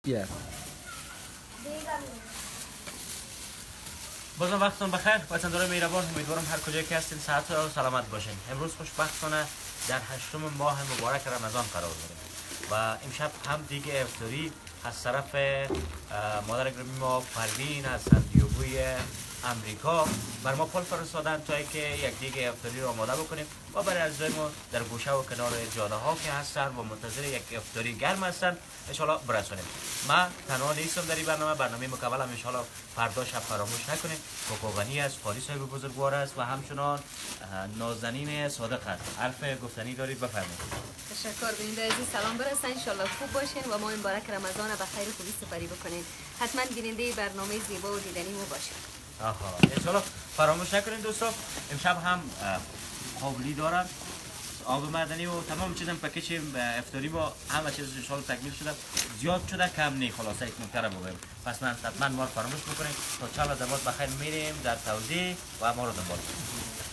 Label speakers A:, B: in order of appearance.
A: Yeah.
B: بازم وقتتون بخیر وطنداران مهربان، امیدوارم هر کجایی که هستین صحت و سلامت باشین. امروز خوشبختانه در هشتم ماه مبارک رمضان قرار داریم و امشب هم دیگه افطاری از طرف مادر گرامی ما پروین از سندیوگوی امریکا بر ما پول فرستادن تا که یک دیگه افطاری رو آماده بکنیم و برای عزیزای ما در گوشه و کنار جاده ها که هستن و منتظر یک افطاری گرم هستن انشالله برسونیم. من تنها نیستم در این برنامه مکمل هم انشالله فردا شب فراموش نکنیم. کوکوغنی است، خالی صاحب بزرگوار است و همچنان نازنین صادق است. حرف گفتنی دارید بفرمایید.
C: تشکر بیننده عزیز، سلام برسن، انشالله خوب باشین و ما مبارک رمضان به خیر و خوبی سپری بکنین. حتما بیننده برنامه زیبا و دیدنی ما باشین.
B: آها انشالله فراموش نکنین دوستان. امشب هم قابلی دارم، آب معدنی و تمام چیزم پکیج افطاری با همه چیز انشالله تکمیل شده. زیاد شده کم نی، خلاصه یک نکته رو بگم. پس من حتما ما رو فراموش بکنین تا چند لحظه بعد بخیر میریم در توضیح و ما رو دنبال کنیم.